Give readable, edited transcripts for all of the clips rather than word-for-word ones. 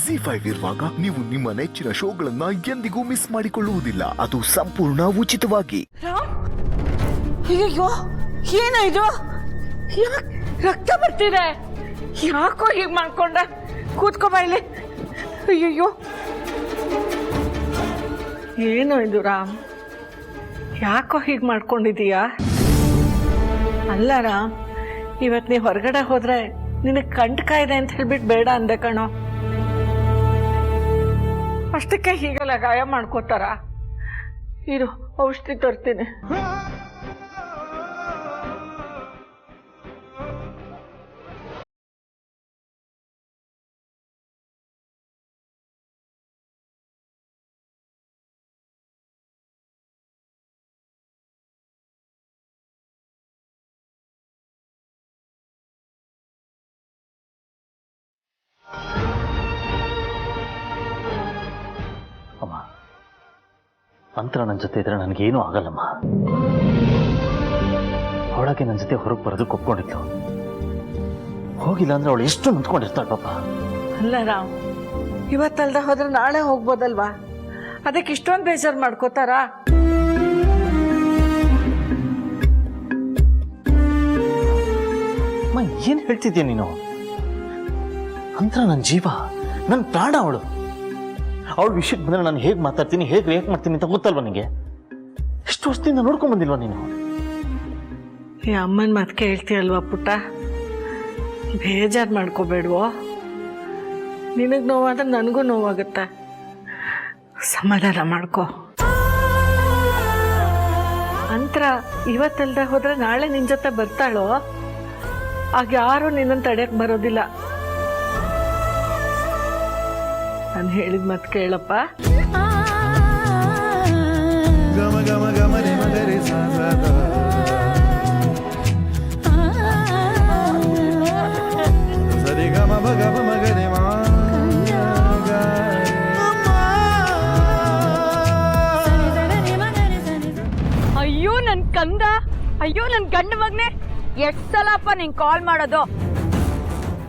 ZEE5 ಇರುವಾಗ ನೀವು ನಿಮ್ಮ ನೆಚ್ಚಿನ ಶೋಗಳನ್ನ ಎಂದಿಗೂ ಮಿಸ್ ಮಾಡಿಕೊಳ್ಳುವುದಿಲ್ಲ. ಅದು ಸಂಪೂರ್ಣ ಉಚಿತವಾಗಿ. ಅಯ್ಯೋ ಏನೋ ಇದು, ರಕ್ತ ಬರ್ತಿದೆ, ಯಾಕೋ ಹೀಗೆ ಮಾಡ್ಕೊಂಡ? ಕೂತ್ಕೋ ಬಾಯ್ಲಿ. ಅಯ್ಯಯ್ಯೋ ಏನೋ ಇದು ರಾಮ್, ಯಾಕೋ ಹೀಗೆ ಮಾಡ್ಕೊಂಡಿದೀಯಾ? ಅಲ್ಲ ರಾಮ್, ಇವತ್ತು ನೀವು ಹೊರಗಡೆ ಹೋದ್ರೆ ನಿನಗೆ ಕಂಟಕ ಇದೆ ಅಂತ ಹೇಳ್ಬಿಟ್ಟು ಬೇಡ ಅಂದೆ ಕಣೋ. ಅಷ್ಟಕ್ಕೆ ಹೀಗೆಲ್ಲ ಗಾಯ ಮಾಡ್ಕೋತಾರ? ಇರು, ಔಷಧಿ ತರ್ತೀನಿ. ಅಮ್ಮ, ಅಂತರ ನನ್ನ ಜೊತೆ ಇದ್ರೆ ನನಗೇನೂ ಆಗಲ್ಲಮ್ಮ. ಅವಳಕ್ಕೆ ನನ್ನ ಜೊತೆ ಹೊರಗೆ ಬರೋದಕ್ಕೆ ಒಪ್ಕೊಂಡಿದ್ಲು. ಹೋಗಿಲ್ಲ ಅಂದ್ರೆ ಅವಳು ಎಷ್ಟು ನಿಂತ್ಕೊಂಡಿರ್ತಾಳೆ ಪಾಪ. ಅಲ್ಲ ರಾಮ್, ಇವತ್ತಲ್ದ ಹೋದ್ರೆ ನಾಳೆ ಹೋಗ್ಬೋದಲ್ವಾ? ಅದಕ್ಕೆ ಇಷ್ಟೊಂದು ಬೇಜಾರು ಮಾಡ್ಕೋತಾರ? ಅಮ್ಮ, ಏನ್ ಹೇಳ್ತಿದ್ಯಾ ನೀನು? ಅಂತರ ನನ್ನ ಜೀವ, ನನ್ನ ಪ್ರಾಣ ಅವಳು. ಅವಳ ವಿಷಯಕ್ಕೆ ಬಂದ್ರೆ ನಾನು ಹೇಗೆ ಮಾತಾಡ್ತೀನಿ, ಹೇಗೆ ರಿಯಾಕ್ಟ್ ಮಾಡ್ತೀನಿ ಅಂತ ಗೊತ್ತಲ್ವ ನಿನಗೆ? ಎಷ್ಟು ವರ್ಷದಿಂದ ನೋಡ್ಕೊಂಡ್ ಬಂದಿಲ್ವಾ ನೀನು? ಈ ಅಮ್ಮನ ಮಾತು ಕೇಳ್ತೀಯಲ್ವಾ ಪುಟ್ಟ, ಬೇಜಾರು ಮಾಡ್ಕೋಬೇಡ್ವೋ. ನಿನಗೆ ನೋವಾದ್ರೆ ನನಗೂ ನೋವಾಗುತ್ತೆ, ಸಮಾಧಾನ ಮಾಡ್ಕೋ. ಅಂತರ ಇವತ್ತಲ್ದ ಹೋದ್ರೆ ನಾಳೆ ನಿನ್ನ ಜೊತೆ ಬರ್ತಾಳೋ, ಆಗ ಯಾರು ನಿನ್ನನ್ನು ತಡೆಯಕ್ಕೆ ಬರೋದಿಲ್ಲ. ನಾನು ಹೇಳಿದ ಮಾತು ಕೇಳಪ್ಪ. ಗಮ ಗಮ ಗಮ ರೆ ಮಗರೆ ಸಾದ ಸರಿ ಗಮ ಭಗ ಮಗರೆ ಮಾ. ಅಯ್ಯೋ ನನ್ ಕಂದ, ಅಯ್ಯೋ ನನ್ ಗಂಡ ಮಗನೆ, ಎಷ್ಟ್ ಸಲಪ್ಪ ನಿಂಗೆ ಕಾಲ್ ಮಾಡೋದು?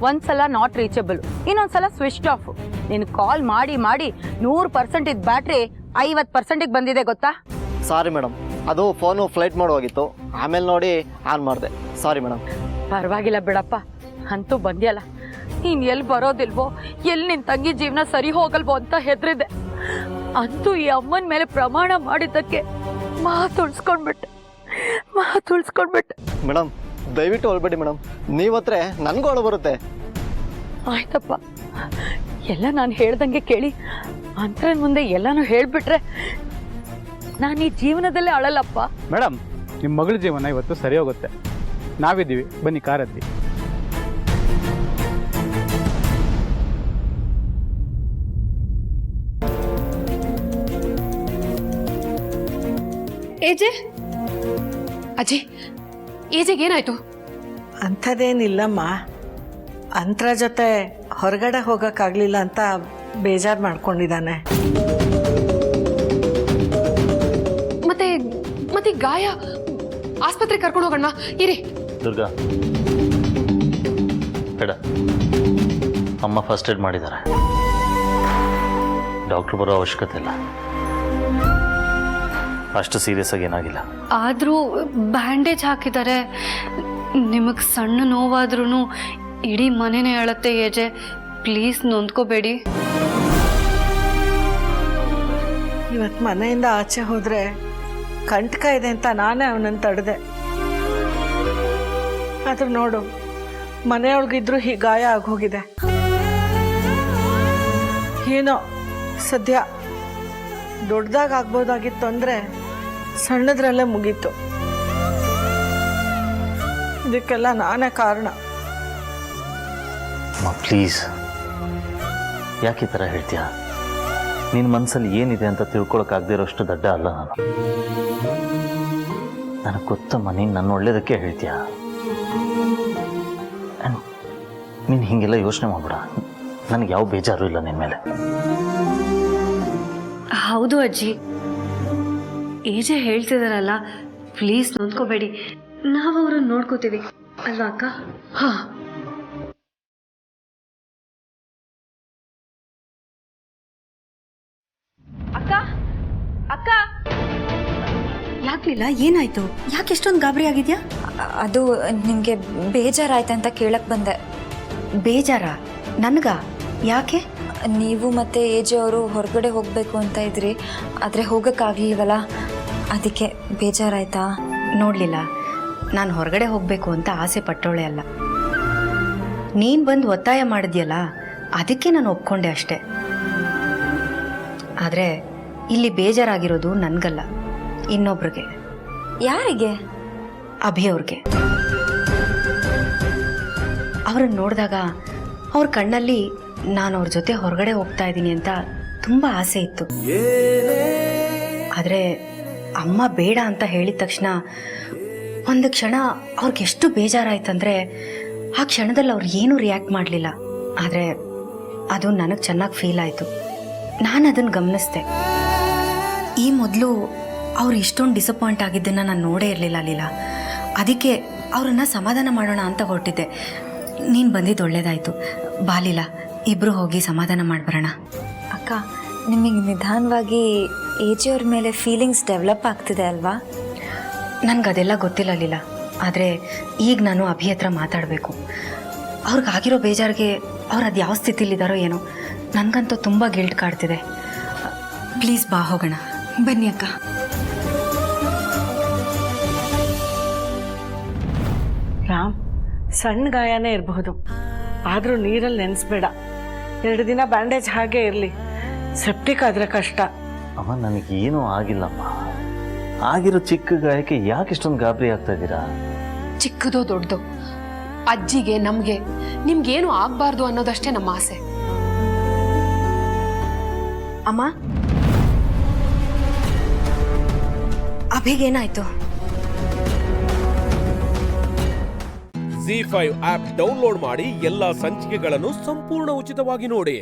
ಒಂದ್ಸಲ ನಾಟ್ ರೀಚಬಲ್, ಇನ್ನೊಂದ್ಸಲ ಸ್ವಿಚ್ ಆಫ್. ನೀನು ಕಾಲ್ ಮಾಡಿ ಮಾಡಿ 100% ಇದ್ ಬ್ಯಾಟ್ರಿ 50%ಗೆ ಬಂದಿದೆ ಗೊತ್ತಾ? ಸಾರಿ ಮೇಡಮ್, ಅದು ಫೋನು ಫ್ಲೈಟ್ ಮಾಡುವಾಗಿತ್ತು, ಆಮೇಲೆ ನೋಡಿ ಆನ್ ಮಾಡಿದೆ. Sorry madam. ಪರವಾಗಿಲ್ಲ ಬಿಡಪ್ಪ, ಅಂತೂ ಬಂದ್ಯಲ್ಲ. ನೀನ್ ಎಲ್ಲಿ ಬರೋದಿಲ್ವೋ, ಎಲ್ಲಿ ನಿನ್ ತಂಗಿ ಜೀವನ ಸರಿ ಹೋಗಲ್ವೋ ಅಂತ ಹೆದ್ರಿದೆ. ಅಂತೂ ಈ ಅಮ್ಮನ ಮೇಲೆ ಪ್ರಮಾಣ ಮಾಡಿದ್ದಕ್ಕೆ ಮಾತುಳ್ಸ್ಕೊಂಡ್ಬಿಟ್ಟೆ. ಮೇಡಮ್ ದಯವಿಟ್ಟು ಹೊಳ್ಬೇಡಿ ಮೇಡಮ್, ನೀವತ್ರೆ ನನಗೂ ಅಳು ಬರುತ್ತೆ. ಆಯ್ತಪ್ಪ, ಎಲ್ಲ ನಾನು ಹೇಳ್ದಂಗೆ ಕೇಳಿ ಅಂತರ ಮುಂದೆ ಎಲ್ಲಾನು ಹೇಳ್ಬಿಟ್ರೆ ನಾನು ಈ ಜೀವನದಲ್ಲೇ ಅಳಲ್ಲಪ್ಪ. ಮೇಡಮ್, ನಿಮ್ಮ ಮಗಳ ಜೀವನ ಇವತ್ತು ಸರಿ ಹೋಗುತ್ತೆ. ನಾವಿದ್ದೀವಿ, ಬನ್ನಿ ಕಾರ್ ಹತ್ತಿ. ಅಜ್ಜಿ, ಏಜೆಗೆ ಏನಾಯ್ತು? ಅಂಥದ್ದೇನಿಲ್ಲಮ್ಮ, ಅಂತರ ಜೊತೆ ಹೊರಗಡೆ ಹೋಗೋಕ್ಕಾಗಲಿಲ್ಲ ಅಂತ ಬೇಜಾರು ಮಾಡ್ಕೊಂಡಿದ್ದಾನೆ. ಮತ್ತೆ ಗಾಯ, ಆಸ್ಪತ್ರೆಗೆ ಕರ್ಕೊಂಡು ಹೋಗೋಣ ಇರಿ. ದುರ್ಗಾ, ಬೇಡ, ಅಮ್ಮ ಫಸ್ಟ್ ಏಡ್ ಮಾಡಿದ್ದಾರೆ, ಡಾಕ್ಟರ್ ಬರೋ ಅವಶ್ಯಕತೆ ಇಲ್ಲ. ಅಷ್ಟು ಸೀರಿಯಸ್ ಆಗಿ ಏನಾಗಿಲ್ಲ. ಆದರೂ ಬ್ಯಾಂಡೇಜ್ ಹಾಕಿದ್ದಾರೆ. ನಿಮಗೆ ಸಣ್ಣ ನೋವಾದ್ರೂ ಇಡೀ ಮನೆನೇ ಹೇಳುತ್ತೆ. ಏಜೆ, ಪ್ಲೀಸ್ ನೊಂದ್ಕೋಬೇಡಿ. ಇವತ್ತು ಮನೆಯಿಂದ ಆಚೆ ಹೋದರೆ ಕಂಟಕ ಇದೆ ಅಂತ ನಾನೇ ಅವನನ್ನು ತಡೆದೆ. ಆದ್ರೆ ನೋಡು, ಮನೆಯೊಳಗಿದ್ರು ಹೀಗೆ ಗಾಯ ಆಗೋಗಿದೆ. ಏನೋ ಸದ್ಯ ದೊಡ್ಡದಾಗ ಆಗ್ಬೋದಾಗಿತ್ತು ಅಂದರೆ ಸಣ್ಣದ್ರಲ್ಲೇ ಮುಗೀತು. ಇದಕ್ಕೆಲ್ಲ ನಾನೇ ಕಾರಣ. ಪ್ಲೀಸ್, ಯಾಕೆ ಈ ಥರ ಹೇಳ್ತೀಯ? ನಿನ್ನ ಮನಸ್ಸಲ್ಲಿ ಏನಿದೆ ಅಂತ ತಿಳ್ಕೊಳಕ್ಕಾಗದೇ ಇರೋಷ್ಟು ದಡ್ಡ ಅಲ್ಲ ನಾನು. ನನಗೆ ಗೊತ್ತಮ್ಮ, ನೀನು ನನ್ನ ಒಳ್ಳೇದಕ್ಕೆ ಹೇಳ್ತೀಯ. ನೀನು ಹೀಗೆಲ್ಲ ಯೋಚನೆ ಮಾಡ್ಬೇಡ. ನನಗೆ ಯಾವ ಬೇಜಾರು ಇಲ್ಲ ನಿನ್ನ ಮೇಲೆ. ಹೌದು ಅಜ್ಜಿ, ಏಜೆ ಹೇಳ್ತಿದಾರಲ್ಲ, ಪ್ಲೀಸ್ ನೊಂದ್ಕೋಬೇಡಿ. ನಾವು ಅವ್ರನ್ನ ನೋಡ್ಕೋತೀವಿ ಅಲ್ವಾ ಅಕ್ಕ? ಹಾ. ಅಕ್ಕ ಯಾಕ್ಲಿಲ್ಲ, ಏನಾಯ್ತು? ಯಾಕೆ ಎಷ್ಟೊಂದು ಗಾಬರಿ ಆಗಿದ್ಯಾ? ಅದು ನಿಮಗೆ ಬೇಜಾರಾಯ್ತಂತ ಕೇಳಕ್ ಬಂದೆ. ಬೇಜಾರ? ನನ್ಗ? ಯಾಕೆ? ನೀವು ಮತ್ತೆ ಏಜೆ ಅವರು ಹೊರಗಡೆ ಹೋಗಬೇಕು ಅಂತ ಇದ್ರಿ, ಆದರೆ ಹೋಗೋಕ್ಕಾಗಲಿಲ್ವಲ್ಲ, ಅದಕ್ಕೆ ಬೇಜಾರಾಯ್ತಾ? ನೋಡ್ಲಿಲ್ಲ, ನಾನು ಹೊರಗಡೆ ಹೋಗಬೇಕು ಅಂತ ಆಸೆ ಪಟ್ಟೋಳೆ ಅಲ್ಲ. ನೀನು ಬಂದು ಒತ್ತಾಯ ಮಾಡಿದ್ಯಲ್ಲ, ಅದಕ್ಕೆ ನಾನು ಒಪ್ಕೊಂಡೆ ಅಷ್ಟೆ. ಆದರೆ ಇಲ್ಲಿ ಬೇಜಾರಾಗಿರೋದು ನನಗಲ್ಲ, ಇನ್ನೊಬ್ರಿಗೆ. ಯಾರಿಗೆ? ಅಭಿ ಅವ್ರಿಗೆ. ಅವ್ರನ್ನ ನೋಡಿದಾಗ ಅವ್ರ ಕಣ್ಣಲ್ಲಿ ನಾನು ಅವ್ರ ಜೊತೆ ಹೊರಗಡೆ ಹೋಗ್ತಾ ಇದ್ದೀನಿ ಅಂತ ತುಂಬ ಆಸೆ ಇತ್ತು. ಆದರೆ ಅಮ್ಮ ಬೇಡ ಅಂತ ಹೇಳಿದ ತಕ್ಷಣ ಒಂದು ಕ್ಷಣ ಅವ್ರಿಗೆ ಎಷ್ಟು ಬೇಜಾರಾಯ್ತಂದರೆ ಆ ಕ್ಷಣದಲ್ಲಿ ಅವ್ರು ಏನೂ ರಿಯಾಕ್ಟ್ ಮಾಡಲಿಲ್ಲ. ಆದರೆ ಅದು ನನಗೆ ಚೆನ್ನಾಗಿ ಫೀಲ್ ಆಯಿತು. ನಾನು ಅದನ್ನು ಗಮನಿಸ್ದೆ. ಈ ಮೊದಲು ಅವ್ರು ಇಷ್ಟೊಂದು ಡಿಸಪಾಯಿಂಟ್ ಆಗಿದ್ದನ್ನು ನಾನು ನೋಡೇ ಇರಲಿಲ್ಲ ಲೀಲಾ. ಅದಕ್ಕೆ ಅವರನ್ನು ಸಮಾಧಾನ ಮಾಡೋಣ ಅಂತ ಹೊರಟಿದ್ದೆ. ನೀನು ಬಂದಿದ್ದು ಒಳ್ಳೇದಾಯಿತು. ಬಾಲಿಲ್ಲ, ಇಬ್ಬರು ಹೋಗಿ ಸಮಾಧಾನ ಮಾಡಿಬರೋಣ. ಅಕ್ಕ, ನಿಮಗೆ ನಿಧಾನವಾಗಿ ಏಜಿಯವ್ರ ಮೇಲೆ ಫೀಲಿಂಗ್ಸ್ ಡೆವಲಪ್ ಆಗ್ತಿದೆ ಅಲ್ವಾ? ನನಗದೆಲ್ಲ ಗೊತ್ತಿಲ್ಲ ಲೀಲಾ. ಆದರೆ ಈಗ ನಾನು ಅಭಿ ಹತ್ರ ಮಾತಾಡಬೇಕು. ಅವ್ರಿಗಾಗಿರೋ ಬೇಜಾರಿಗೆ ಅವ್ರು ಅದು ಯಾವ ಸ್ಥಿತಿಲಿದ್ದಾರೋ ಏನೋ. ನನಗಂತೂ ತುಂಬ ಗಿಲ್ಟ್ ಕಾಡ್ತಿದೆ. ಪ್ಲೀಸ್ ಬಾ, ಹೋಗೋಣ. ಬನ್ನಿ ಅಕ್ಕ. ರಾಮ್, ಸಣ್ಣ ಗಾಯನೇ ಇರಬಹುದು, ಆದರೂ ನೀರಲ್ಲಿ ನೆನೆಸ್ಬೇಡ. 2 ದಿನ ಬ್ಯಾಂಡೇಜ್ ಹಾಗೆ ಇರಲಿ. ಸೆಪ್ಟಿಕ್ ಆದರೆ ಕಷ್ಟ. ಅಮ್ಮ, ನನಗೇನೂ ಆಗಿಲ್ಲಮ್ಮ. ಆಗಿರೋ ಚಿಕ್ಕ ಗಾಯಕ್ಕೆ ಯಾಕೆ ಇಷ್ಟೊಂದು ಗಾಬರಿ ಆಗ್ತಾ ಇದ್ದೀರಾ? ಚಿಕ್ಕದೋ ದೊಡ್ಡದೋ, ಅಜ್ಜಿಗೆ ನಮ್ಗೆ ನಿಮ್ಗೇನು ಆಗ್ಬಾರ್ದು ಅನ್ನೋದಷ್ಟೇ ನಮ್ಮ ಆಸೆ. ಅಮ್ಮ, ಅಭಿಗೇನಾಯ್ತು? ZEE5 ಆಪ್ ಡೌನ್ಲೋಡ್ ಮಾಡಿ ಎಲ್ಲಾ ಸಂಚಿಕೆಗಳನ್ನು ಸಂಪೂರ್ಣ ಉಚಿತವಾಗಿ ನೋಡಿ.